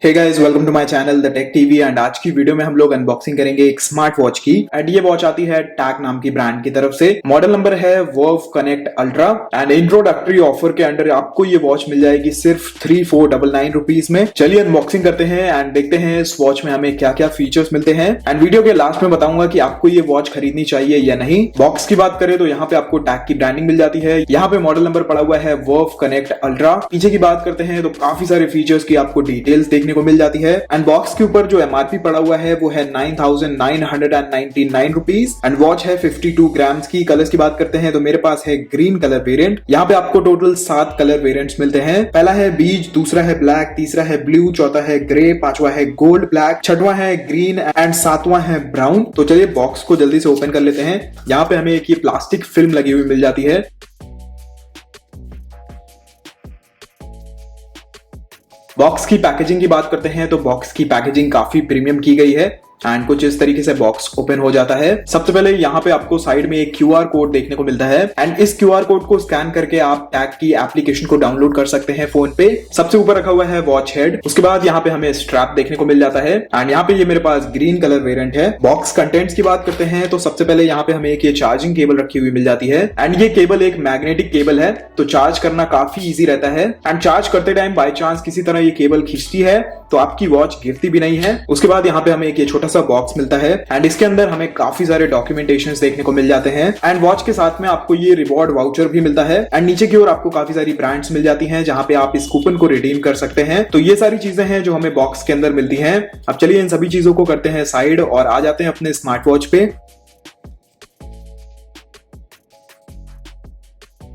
Hey guys, welcome to my channel the Tech TV. And आज की video में हम लोग अनबॉक्सिंग करेंगे एक स्मार्ट वॉच की। एंड ये वॉच आती है टैग नाम की ब्रांड की तरफ से। मॉडल नंबर है Verve Connect Ultra. And introductory offer के अंडर आपको ये वॉच मिल जाएगी सिर्फ 3499 रुपीज में। चलिए अनबॉक्सिंग करते हैं एंड देखते हैं इस वॉच में हमें क्या क्या फीचर्स मिलते हैं। एंड वीडियो के लास्ट में बताऊंगा कि आपको ये वॉच खरीदनी चाहिए या नहीं। बॉक्स की बात करें तो यहाँ पे आपको टैग की ब्रांडिंग मिल जाती है। यहाँ पे मॉडल नंबर पड़ा हुआ है वर्व कनेक्ट अल्ट्रा। पीछे की बात करते हैं तो काफी सारे फीचर्स की आपको डिटेल्स देखने को मिल जाती है। एंड बॉक्स के ऊपर जो एमआरपी पड़ा हुआ है वो है 9999 रुपीज। एंड वॉच है 52 ग्राम्स की। कलर्स की बात करते हैं तो मेरे पास है ग्रीन कलर वेरिएंट। यहाँ पे आपको टोटल 7 कलर वेरिएंट्स मिलते हैं। पहला है बीज, दूसरा है ब्लैक, तीसरा है ब्लू, चौथा है ग्रे, पांचवा है गोल्ड ब्लैक, छठवां है ग्रीन एंड सातवां है ब्राउन। तो चलिए बॉक्स को जल्दी से ओपन कर लेते हैं। यहाँ पे हमें एक ये प्लास्टिक फिल्म लगी हुई मिल जाती है। बॉक्स की पैकेजिंग की बात करते हैं तो बॉक्स की पैकेजिंग काफी प्रीमियम की गई है। एंड कुछ इस तरीके से बॉक्स ओपन हो जाता है। सबसे पहले यहाँ पे आपको साइड में एक क्यूआर कोड देखने को मिलता है। एंड इस क्यूआर कोड को स्कैन करके आप टैग की एप्लीकेशन को डाउनलोड कर सकते हैं फोन पे। सबसे ऊपर रखा हुआ है वॉच हेड। उसके बाद यहाँ पे हमें स्ट्रैप देखने को मिल जाता है। एंड यहाँ पे ये मेरे पास ग्रीन कलर वेरिएंट है। बॉक्स कंटेंट्स की बात करते हैं तो सबसे पहले यहाँ पे हमें एक ये चार्जिंग केबल रखी हुई मिल जाती है। एंड ये केबल एक मैग्नेटिक केबल है तो चार्ज करना काफी ईजी रहता है। एंड चार्ज करते टाइम बाय चांस किसी तरह ये केबल खींचती है तो आपकी वॉच गिरती भी नहीं है। उसके बाद यहाँ पे हमें एक ये छोटा सा बॉक्स मिलता है। एंड इसके अंदर हमें काफी सारे डॉक्यूमेंटेशंस देखने को मिल जाते हैं। एंड वॉच के साथ में आपको ये रिवॉर्ड वाउचर भी मिलता है। एंड नीचे की ओर आपको काफी सारी ब्रांड्स मिल जाती हैं जहां पे आप इस कूपन को रिडीम कर सकते हैं। तो ये सारी चीजें हैं जो हमें बॉक्स के अंदर मिलती हैं। अब चलिए इन सभी चीजों को करते हैं साइड और आ जाते हैं अपने स्मार्ट वॉच पे।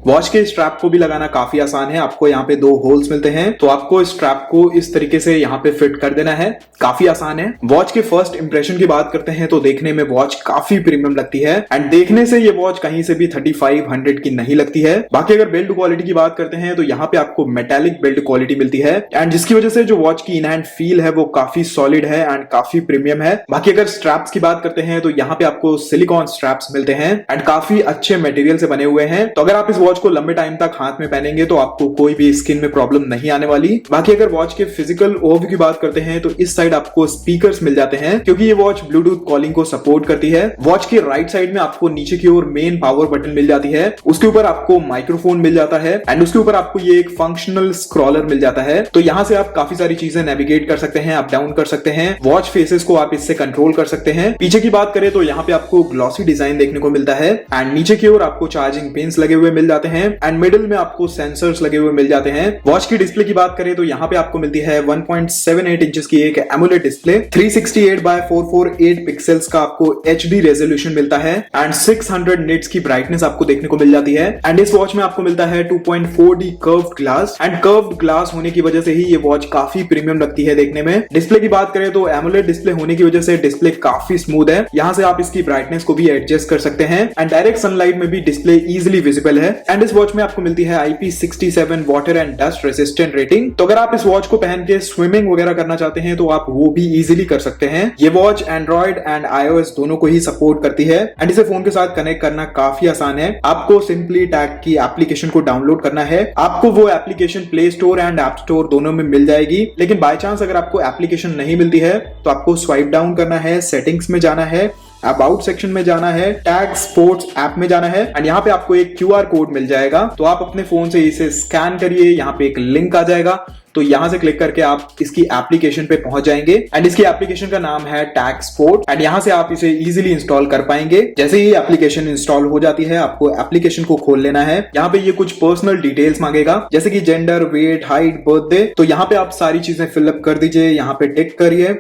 वॉच के स्ट्रैप को भी लगाना काफी आसान है। आपको यहाँ पे 2 होल्स मिलते हैं तो आपको इस स्ट्रैप को इस तरीके से यहाँ पे फिट कर देना है। काफी आसान है। वॉच के फर्स्ट इंप्रेशन की बात करते हैं तो देखने में वॉच काफी प्रीमियम लगती है। एंड देखने से ये वॉच कहीं से भी 3500 की नहीं लगती है। बाकी अगर बिल्ड क्वालिटी की बात करते हैं तो यहाँ पे आपको मेटालिक बिल्ड क्वालिटी मिलती है। एंड जिसकी वजह से जो वॉच की इन हैंड फील है वो काफी सॉलिड है एंड काफी प्रीमियम है। बाकी अगर स्ट्रैप्स की बात करते हैं तो यहाँ पे आपको सिलिकॉन स्ट्रैप्स मिलते हैं एंड काफी अच्छे मटेरियल से बने हुए हैं। तो अगर आप इस वॉच को लंबे टाइम तक हाथ में पहनेंगे तो आपको कोई भी स्किन में प्रॉब्लम नहीं आने वाली। बाकी अगर वॉच के फिजिकल ओवरव्यू की बात करते हैं तो इस साइड आपको स्पीकर्स मिल जाते हैं क्योंकि ये वॉच ब्लूटूथ कॉलिंग को सपोर्ट करती है। वॉच के राइट साइड में आपको नीचे की ओर मेन पावर बटन मिल जाती है। उसके ऊपर आपको माइक्रोफोन मिल जाता है एंड उसके ऊपर आपको ये एक फंक्शनल स्क्रॉलर मिल जाता है। तो यहाँ से आप काफी सारी चीजें नेविगेट कर सकते हैं, अप डाउन कर सकते हैं। वॉच फेसेस को आप इससे कंट्रोल कर सकते हैं। पीछे की बात करें तो यहाँ पे आपको ग्लॉसी डिजाइन देखने को मिलता है। एंड नीचे की ओर आपको चार्जिंग पिन्स लगे हुए मिल जाते हैं। एंड मिडिल में आपको सेंसर्स लगे हुए मिल जाते हैं। वॉच की डिस्प्ले की बात करें तो यहाँ पे आपको मिलती है 1.78 इंचेस की एक एमोलेड डिस्प्ले। 368 बाय 448 पिक्सल्स का आपको HD रेजोल्यूशन मिलता है। एंड 600 निट्स की ब्राइटनेस आपको देखने को मिल जाती है। एंड इस वॉच में आपको मिलता है 2.4D curved glass. And curved glass होने की वजह से ही ये वॉच काफी प्रीमियम लगती है देखने में। डिस्प्ले की बात करें तो एमोलेड डिस्प्ले होने की वजह से डिस्प्ले काफी स्मूथ है। यहाँ से आप इसकी ब्राइटनेस को भी एडजस्ट कर सकते हैं। एंड डायरेक्ट सनलाइट में भी डिस्प्ले इजिली विजिबल है। एंड इस वॉच में आपको मिलती है IP67 water and dust resistant rating. तो अगर आप इस वॉच को पहन के स्विमिंग वगैरह करना चाहते हैं तो आप वो भी इजीली कर सकते हैं। ये वॉच एंड्रॉइड एंड iOS दोनों को ही सपोर्ट करती है। एंड इसे फोन के साथ कनेक्ट करना काफी आसान है। आपको सिंपली टैग की एप्लीकेशन को डाउनलोड करना है। आपको वो application play store and app store दोनों में मिल जाएगी। लेकिन बाय चांस अगर आपको एप्लीकेशन नहीं मिलती है तो आपको स्वाइप डाउन करना है, सेटिंग्स में जाना है, अबाउट सेक्शन में जाना है, टैग स्पोर्ट्स ऐप में जाना है। एंड यहाँ पे आपको एक क्यूआर कोड मिल जाएगा तो आप अपने फोन से इसे स्कैन करिए। यहाँ पे एक लिंक आ जाएगा तो यहां से क्लिक करके आप इसकी एप्लीकेशन पे पहुंच जाएंगे। एंड इसकी एप्लीकेशन का नाम है टैग स्पोर्ट। एंड यहां से आप इसे इजीली इंस्टॉल कर पाएंगे। जैसे ही एप्लीकेशन इंस्टॉल हो जाती है आपको एप्लीकेशन को खोल लेना है। यहाँ पे ये कुछ पर्सनल डिटेल्स मांगेगा जैसे कि जेंडर, वेट, हाइट, बर्थडे। तो यहाँ पे आप सारी चीजें फिलअप कर दीजिए। यहाँ पे टिक करिए,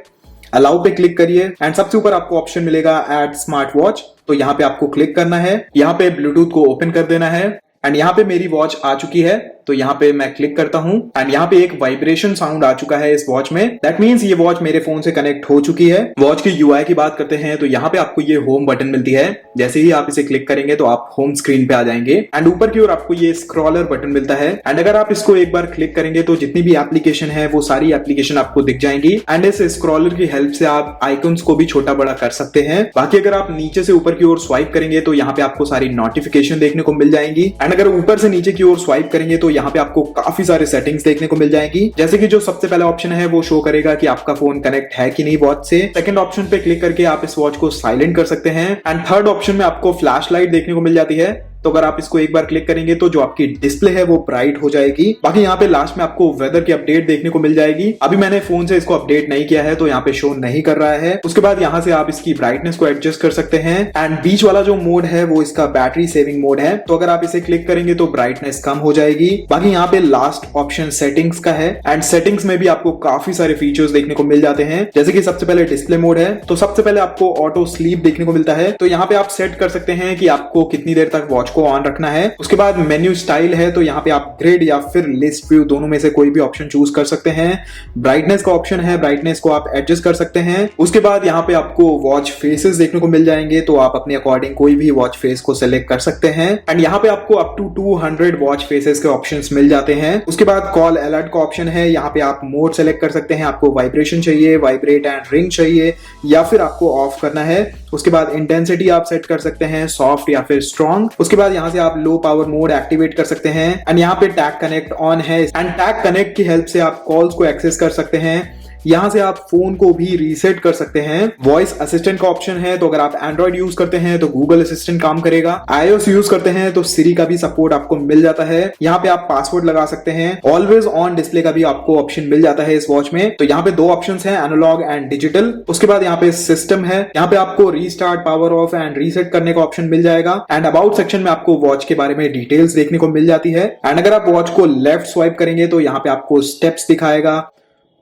अलाउ पे क्लिक करिए। एंड सबसे ऊपर आपको ऑप्शन मिलेगा ऐड स्मार्ट वॉच। तो यहाँ पे आपको क्लिक करना है। यहाँ पे ब्लूटूथ को ओपन कर देना है। एंड यहाँ पे मेरी वॉच आ चुकी है तो यहाँ पे मैं क्लिक करता हूँ। एंड यहाँ पे एक वाइब्रेशन साउंड आ चुका है इस वॉच में। दैट मीन्स ये वॉच मेरे फोन से कनेक्ट हो चुकी है। वॉच की UI की बात करते हैं तो यहाँ पे आपको ये होम बटन मिलती है। जैसे ही आप इसे क्लिक करेंगे तो आप होम स्क्रीन पे आ जाएंगे। एंड ऊपर की ओर आपको ये स्क्रॉलर बटन मिलता है। एंड अगर आप इसको एक बार क्लिक करेंगे तो जितनी भी एप्लीकेशन है वो सारी एप्लीकेशन आपको दिख जाएंगी। एंड इस स्क्रॉलर की हेल्प से आप आइकन्स को भी छोटा बड़ा कर सकते हैं। बाकी अगर आप नीचे से ऊपर की ओर स्वाइप करेंगे तो यहाँ पे आपको सारी नोटिफिकेशन देखने को मिल जाएंगी। एंड अगर ऊपर से नीचे की ओर स्वाइप करेंगे तो यहाँ पे आपको काफी सारे सेटिंग्स देखने को मिल जाएंगी। जैसे कि जो सबसे पहला ऑप्शन है वो शो करेगा कि आपका फोन कनेक्ट है कि नहीं वॉच से। सेकंड ऑप्शन पे क्लिक करके आप इस वॉच को साइलेंट कर सकते हैं। एंड थर्ड ऑप्शन में आपको फ्लैश लाइट देखने को मिल जाती है। तो अगर आप इसको एक बार क्लिक करेंगे तो जो आपकी डिस्प्ले है वो ब्राइट हो जाएगी। बाकी यहाँ पे लास्ट में आपको वेदर की अपडेट देखने को मिल जाएगी। अभी मैंने फोन से इसको अपडेट नहीं किया है तो यहाँ पे शो नहीं कर रहा है। उसके बाद यहाँ से आप इसकी ब्राइटनेस को एडजस्ट कर सकते हैं। एंड बीच वाला जो मोड है वो इसका बैटरी सेविंग मोड है। तो अगर आप इसे क्लिक करेंगे तो ब्राइटनेस कम हो जाएगी। बाकी यहाँ पे लास्ट ऑप्शन सेटिंग्स का है। एंड सेटिंग्स में भी आपको काफी सारे फीचर्स देखने को मिल जाते हैं। जैसे कि सबसे पहले डिस्प्ले मोड है, तो सबसे पहले आपको ऑटो स्लीप देखने को मिलता है। तो यहाँ पे आप सेट कर सकते हैं कि आपको कितनी देर तक वॉच को ऑन रखना है। उसके बाद मेन्यू स्टाइल है, तो यहाँ पे आप ग्रिड या फिर लिस्ट व्यू दोनों में से कोई भी ऑप्शन चूज कर सकते हैं। ब्राइटनेस का ऑप्शन है, ब्राइटनेस को आप एडजस्ट कर सकते हैं। उसके बाद यहाँ पे आपको वॉच फेसेस देखने को मिल जाएंगे, तो आप अपने अकॉर्डिंग कोई भी वॉच फेस को सिलेक्ट कर सकते हैं। एंड यहाँ पे आपको अप टू 200 वॉच फेसेस के ऑप्शंस मिल जाते हैं। उसके बाद कॉल अलर्ट का ऑप्शन है, यहाँ पे आप मोड सेलेक्ट कर सकते हैं। आपको वाइब्रेशन चाहिए, वाइब्रेट एंड रिंग चाहिए, या फिर आपको ऑफ करना है। उसके बाद इंटेंसिटी आप सेट कर सकते हैं, सॉफ्ट या फिर स्ट्रॉन्ग। उसके बाद यहाँ से आप लो पावर मोड एक्टिवेट कर सकते हैं। एंड यहाँ पे टैग कनेक्ट ऑन है। एंड टैग कनेक्ट की हेल्प से आप कॉल्स को एक्सेस कर सकते हैं। यहाँ से आप फोन को भी रीसेट कर सकते हैं। वॉइस असिस्टेंट का ऑप्शन है, तो अगर आप एंड्रॉइड यूज करते हैं तो गूगल असिस्टेंट काम करेगा। iOS यूज करते हैं तो सिरी का भी सपोर्ट आपको मिल जाता है। यहाँ पे आप पासवर्ड लगा सकते हैं। ऑलवेज ऑन डिस्प्ले का भी आपको ऑप्शन मिल जाता है इस वॉच में। तो यहाँ पे दो ऑप्शन है, एनालॉग एंड डिजिटल। उसके बाद यहाँ पे सिस्टम है, यहाँ पे आपको restart, power of and reset करने का ऑप्शन मिल जाएगा। एंड अबाउट सेक्शन में आपको वॉच के बारे में डिटेल्स देखने को मिल जाती है। एंड अगर आप वॉच को लेफ्ट स्वाइप करेंगे तो यहाँ पे आपको स्टेप्स दिखाएगा।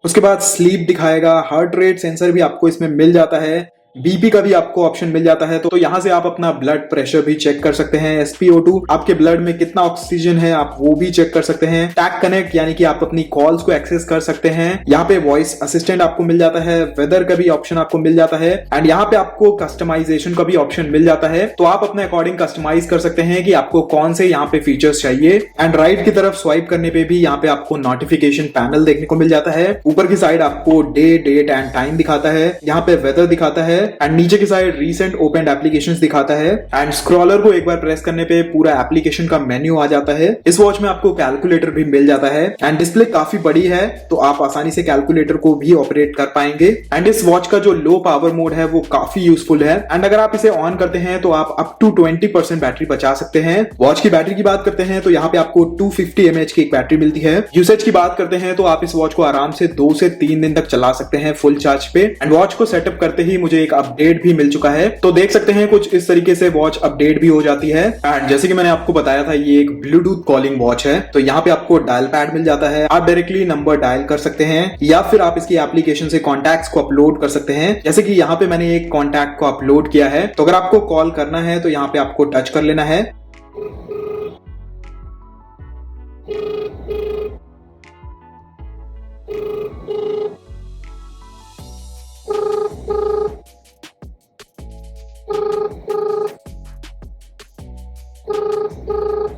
उसके बाद स्लीप दिखाएगा। हार्ट रेट सेंसर भी आपको इसमें मिल जाता है। बीपी का भी आपको ऑप्शन मिल जाता है। तो यहाँ से आप अपना ब्लड प्रेशर भी चेक कर सकते हैं। SpO2, आपके ब्लड में कितना ऑक्सीजन है आप वो भी चेक कर सकते हैं। टैग कनेक्ट यानी कि आप अपनी कॉल्स को एक्सेस कर सकते हैं। यहाँ पे वॉइस असिस्टेंट आपको मिल जाता है। वेदर का भी ऑप्शन आपको मिल जाता है। एंड यहाँ पे आपको कस्टमाइजेशन का भी ऑप्शन मिल जाता है। तो आप अपने अकॉर्डिंग कस्टमाइज कर सकते हैं कि आपको कौन से यहाँ पे फीचर्स चाहिए। एंड राइट की तरफ स्वाइप करने पे भी यहाँ पे आपको नोटिफिकेशन पैनल देखने को मिल जाता है। ऊपर की साइड आपको डे, डेट एंड टाइम दिखाता है। यहाँ पे वेदर दिखाता है। एंड नीचे की साइड रीसेंट ओपन एप्लीकेशंस दिखाता है। एंड स्क्रॉलर को एक बार प्रेस करने पे पूरा एप्लीकेशन का मेन्यू आ जाता है। इस वॉच में आपको कैलकुलेटर भी मिल जाता है। एंड डिस्प्ले काफी बड़ी है, तो आप आसानी से कैलकुलेटर को भी ऑपरेट कर पाएंगे। एंड इस वॉच का जो लो पावर मोड है वो काफी यूजफुल है। एंड अगर आप इसे ऑन करते हैं तो आप अप टू 20% बैटरी बचा सकते हैं। वॉच की बैटरी की बात करते हैं तो यहाँ पे आपको 250 mAh की एक बैटरी मिलती है। यूसेज की बात करते हैं तो आप इस वॉच को आराम से 2 से 3 दिन तक चला सकते हैं फुल चार्ज पे। एंड वॉच को सेटअप करते ही मुझे एक अपडेट भी मिल चुका है। तो देख सकते हैं कुछ इस तरीके से वॉच अपडेट भी हो जाती है। एंड जैसे कि मैंने आपको बताया था ये एक ब्लूटूथ कॉलिंग वॉच है। तो यहाँ पे आपको डायल पैड मिल जाता है। आप डायरेक्टली नंबर डायल कर सकते हैं या फिर आप इसकी एप्लीकेशन से कॉन्टैक्ट्स को अपलोड कर सकते हैं। जैसे कि यहाँ पे मैंने एक कॉन्टैक्ट को अपलोड किया है। तो अगर आपको कॉल करना है तो यहाँ पे आपको टच कर लेना है।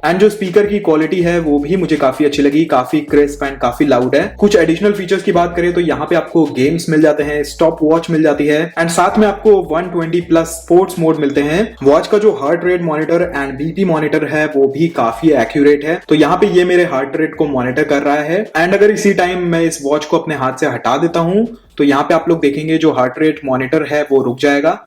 एंड जो स्पीकर की क्वालिटी है वो भी मुझे काफी अच्छी लगी, काफी क्रिस्प एंड काफी लाउड है। कुछ एडिशनल फीचर्स की बात करें तो यहाँ पे आपको गेम्स मिल जाते हैं, स्टॉप वॉच मिल जाती है। एंड साथ में आपको 120+ स्पोर्ट्स मोड मिलते हैं। वॉच का जो heart rate monitor and BP monitor है वो भी काफी एक्यूरेट है। तो यहाँ पे ये मेरे हार्ट रेट को मॉनिटर कर रहा है। एंड अगर इसी टाइम मैं इस वॉच को अपने हाथ से हटा देता हूं तो यहाँ पे आप लोग देखेंगे जो हार्ट रेट मॉनिटर है वो रुक जाएगा।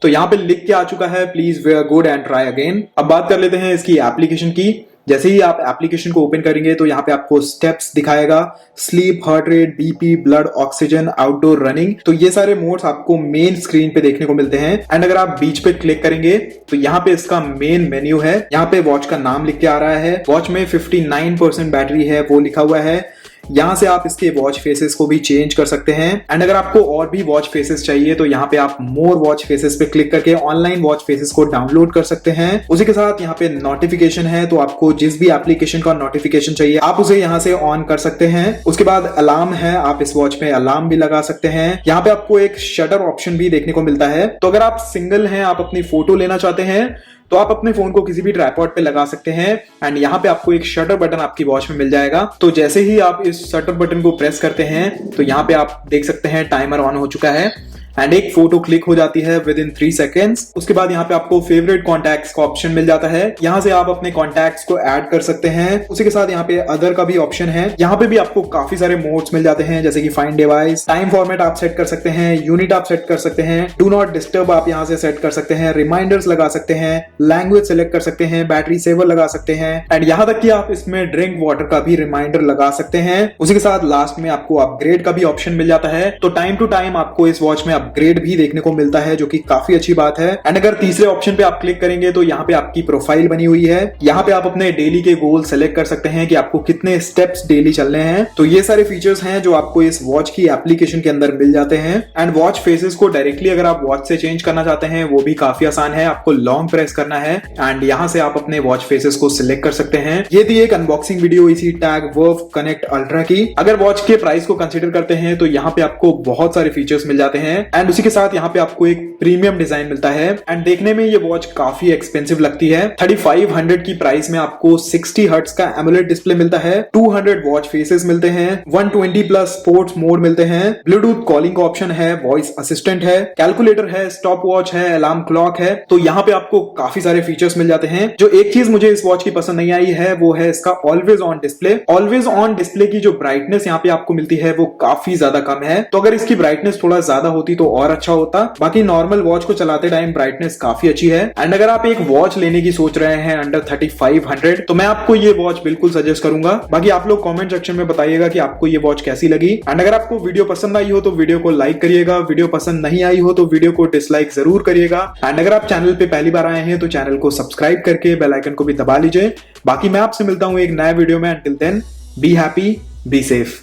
तो यहाँ पे लिख के आ चुका है please wear good and try again. अब बात कर लेते हैं इसकी एप्लीकेशन की। जैसे ही आप एप्लीकेशन को ओपन करेंगे तो यहाँ पे आपको स्टेप्स दिखाएगा, sleep, heart rate, BP, blood oxygen, outdoor running. तो ये सारे मोड्स आपको मेन स्क्रीन पे देखने को मिलते हैं। एंड अगर आप बीच पे क्लिक करेंगे तो यहाँ पे इसका मेन मेन्यू है। यहाँ पे वॉच का नाम लिख के आ रहा है। वॉच में 59% बैटरी है वो लिखा हुआ है। यहाँ से आप इसके वॉच फेसेस को भी चेंज कर सकते हैं। एंड अगर आपको और भी वॉच फेसेस चाहिए तो यहाँ पे आप मोर वॉच फेसेस पे क्लिक करके ऑनलाइन वॉच फेसेस को डाउनलोड कर सकते हैं। उसी के साथ यहाँ पे नोटिफिकेशन है, तो आपको जिस भी एप्लीकेशन का नोटिफिकेशन चाहिए आप उसे यहाँ से ऑन कर सकते हैं। उसके बाद अलार्म है, आप इस वॉच में अलार्म भी लगा सकते हैं। यहाँ पे आपको एक शटर ऑप्शन भी देखने को मिलता है। तो अगर आप सिंगल हैं, आप अपनी फोटो लेना चाहते हैं तो आप अपने फोन को किसी भी ट्राइपॉड पे लगा सकते हैं। एंड यहाँ पे आपको एक शटर बटन आपकी वॉच में मिल जाएगा। तो जैसे ही आप इस शटर बटन को प्रेस करते हैं तो यहाँ पे आप देख सकते हैं टाइमर ऑन हो चुका है। एंड एक फोटो क्लिक हो जाती है विद इन 3 सेकेंड्स। उसके बाद यहाँ पे आपको फेवरेट कॉन्टैक्ट्स का ऑप्शन मिल जाता है। यहाँ से आप अपने कॉन्टैक्ट्स को ऐड कर सकते हैं। उसी के साथ यहाँ पे अदर का भी ऑप्शन है। यहाँ पे भी आपको काफी सारे मोड्स मिल जाते हैं, जैसे कि फाइंड डिवाइस, टाइम फॉर्मेट आप सेट कर सकते हैं, यूनिट आप सेट कर सकते हैं, डू नॉट डिस्टर्ब आप यहाँ से सेट कर सकते हैं, रिमाइंडर्स लगा सकते हैं, लैंग्वेज सेलेक्ट कर सकते हैं, बैटरी सेवर लगा सकते हैं एंड यहाँ तक कि आप इसमें ड्रिंक वाटर का भी रिमाइंडर लगा सकते हैं। उसी के साथ लास्ट में आपको अपग्रेड का भी ऑप्शन मिल जाता है। तो टाइम टू टाइम आपको इस वॉच में अपग्रेड भी देखने को मिलता है, जो कि काफी अच्छी बात है। एंड अगर तीसरे ऑप्शन पे आप क्लिक करेंगे तो यहाँ पे आपकी प्रोफाइल बनी हुई है। यहाँ पे आप अपने डेली के गोल सेलेक्ट कर सकते हैं कि आपको कितने स्टेप्स डेली चलने हैं। तो ये सारे फीचर्स हैं जो आपको इस वॉच की एप्लीकेशन के अंदर मिल जाते हैं। एंड वॉच फेसेस को डायरेक्टली अगर आप वॉच से चेंज करना चाहते हैं वो भी काफी आसान है। आपको लॉन्ग प्रेस करना है एंड यहाँ से आप अपने वॉच फेसेस को सिलेक्ट कर सकते हैं। ये थी एक अनबॉक्सिंग वीडियो इसी टैग वर्व कनेक्ट अल्ट्रा की। अगर वॉच के प्राइस को कंसीडर करते हैं तो यहाँ पे आपको बहुत सारे फीचर्स मिल जाते हैं एंड उसी के साथ यहाँ पे आपको एक प्रीमियम डिजाइन मिलता है। एंड देखने में ये वॉच काफी एक्सपेंसिव लगती है। 3500 की प्राइस में आपको 60 हर्ट्ज का एमोलेड डिस्प्ले मिलता है, 200 वॉच फेसेस मिलते हैं, 120 प्लस स्पोर्ट्स मोड मिलते हैं, ब्लूटूथ कॉलिंग का ऑप्शन है, वॉइस असिस्टेंट है, कैलकुलेटर है, स्टॉप वॉच है, अलार्म क्लॉक है। तो यहाँ पे आपको काफी सारे फीचर्स मिल जाते हैं। जो एक चीज मुझे इस वॉच की पसंद नहीं आई है वो है इसका always on display. Always on display की जो ब्राइटनेस यहाँ पे आपको मिलती है वो काफी ज्यादा कम है। तो अगर इसकी ब्राइटनेस थोड़ा ज्यादा होती तो और अच्छा होता। बाकी नॉर्मल वॉच को चलाते टाइम ब्राइटनेस काफी अच्छी है। एंड अगर आप एक वॉच लेने की सोच रहे हैं अंडर 3500 तो मैं आपको ये वॉच बिल्कुल सजेस्ट करूंगा। बाकी आप लोग कमेंट सेक्शन में बताइएगा कि आपको ये वॉच कैसी लगी। एंड अगर आपको वीडियो पसंद आई हो तो वीडियो को लाइक करिएगा, वीडियो पसंद नहीं आई हो तो वीडियो को डिसलाइक जरूर करिएगा। एंड अगर आप चैनल पे पहली बार आए हैं तो चैनल को सब्सक्राइब करके बेल आइकन को भी दबा लीजिए। बाकी मैं आपसे मिलता हूं एक नया वीडियो में। Until then be happy, be safe.